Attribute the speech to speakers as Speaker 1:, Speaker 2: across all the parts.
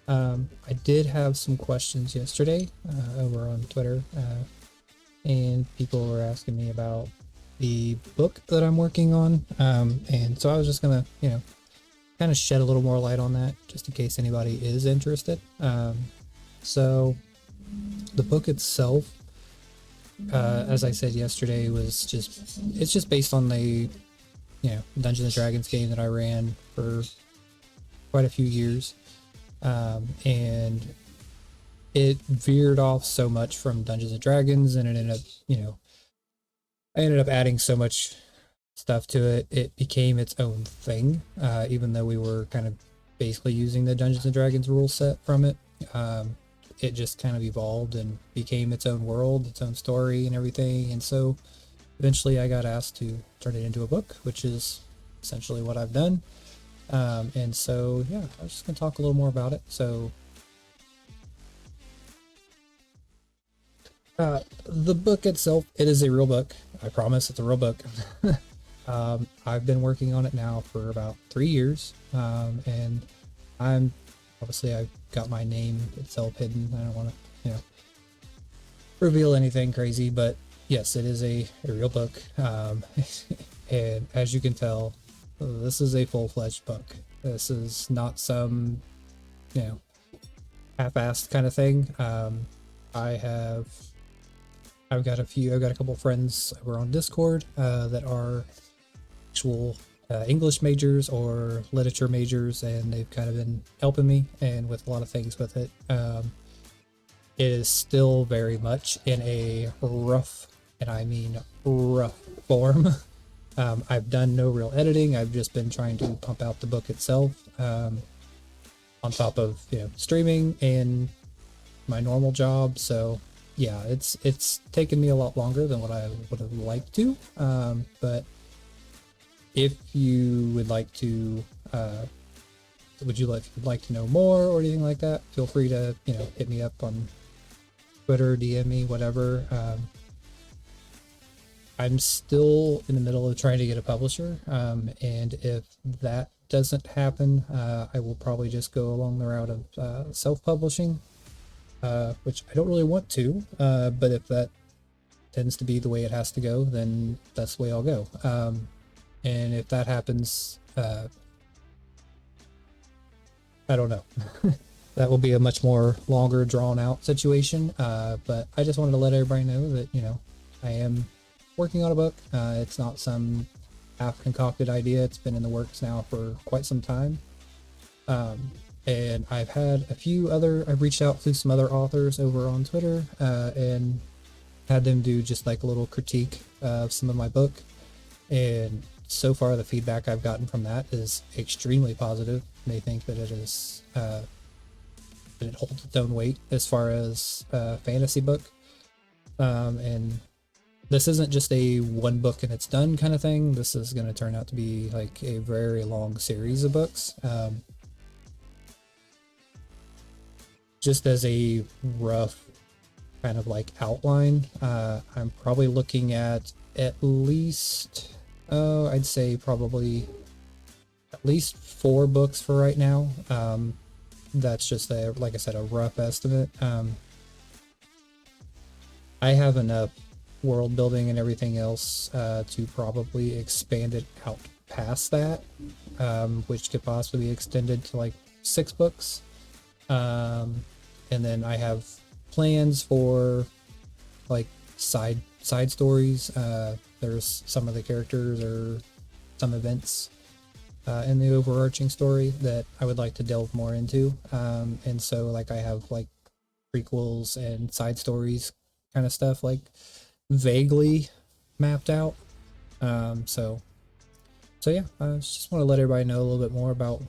Speaker 1: I did have some questions yesterday over on Twitter, and people were asking me about the book that I'm working on, and so I was just gonna, kind of shed a little more light on that, just in case anybody is interested. So the book itself, as I said yesterday, it's just based on the Dungeons and Dragons game that I ran for quite a few years, and it veered off so much from Dungeons and Dragons, and it ended up, I ended up adding so much stuff to it. It became its own thing, even though we were kind of basically using the Dungeons and Dragons rule set from it. It just kind of evolved and became its own world, its own story and everything. And so eventually I got asked to turn it into a book, which is essentially what I've done. And so, yeah, I was just going to talk a little more about it. So the book itself, it is a real book. I promise it's a real book. I've been working on it now for about 3 years. And I've got my name itself hidden. I don't want to, reveal anything crazy, but yes, it is a real book. And as you can tell, this is a full-fledged book. This is not some, half-assed kind of thing. I've got a couple friends over on Discord that are actual English majors or literature majors, and they've kind of been helping me and with a lot of things with it. It is still very much in a rough, and I mean rough form. I've done no real editing. I've just been trying to pump out the book itself, on top of streaming and my normal job. So yeah, it's taken me a lot longer than what I would have liked to. But if you would like to, if you'd like to know more or anything like that, feel free to hit me up on Twitter, DM me, whatever. I'm still in the middle of trying to get a publisher, and if that doesn't happen, I will probably just go along the route of self-publishing, which I don't really want to, but if that tends to be the way it has to go, then that's the way I'll go. And if that happens, I don't know. That will be a much more longer, drawn-out situation, but I just wanted to let everybody know that, I am working on a book. It's not some half-concocted idea. It's been in the works now for quite some time. And I've reached out to some other authors over on Twitter, and had them do just like a little critique of some of my book. And so far, the feedback I've gotten from that is extremely positive. They think that it is, that it holds its own weight as far as a fantasy book. And this isn't just a one book and it's done kind of thing. This is going to turn out to be like a very long series of books. Just as a rough kind of like outline, I'm probably looking at least, I'd say probably at least 4 books for right now. That's just like I said, a rough estimate. I have enough world building and everything else to probably expand it out past that, which could possibly be extended to like 6 books. And then I have plans for like side stories. There's some of the characters or some events in the overarching story that I would like to delve more into. And so like I have like prequels and side stories kind of stuff like vaguely mapped out. So yeah, I just want to let everybody know a little bit more about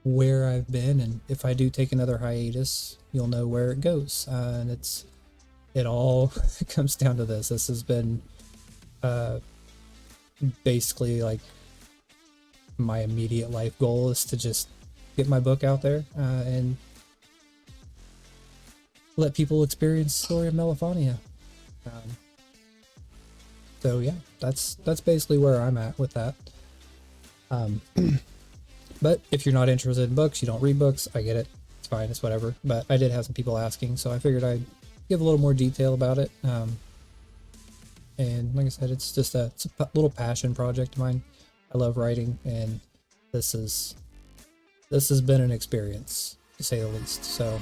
Speaker 1: where I've been, and if I do take another hiatus, you'll know where it goes. And it all comes down to this. This has been basically like my immediate life goal is to just get my book out there and let people experience the story of Melifania. So yeah, that's basically where I'm at with that. But if you're not interested in books, you don't read books, I get it. it's fine, it's whatever. But I did have some people asking, so I figured I'd give a little more detail about it. And like I said, it's just it's a little passion project of mine. I love writing, and this has been an experience, to say the least. So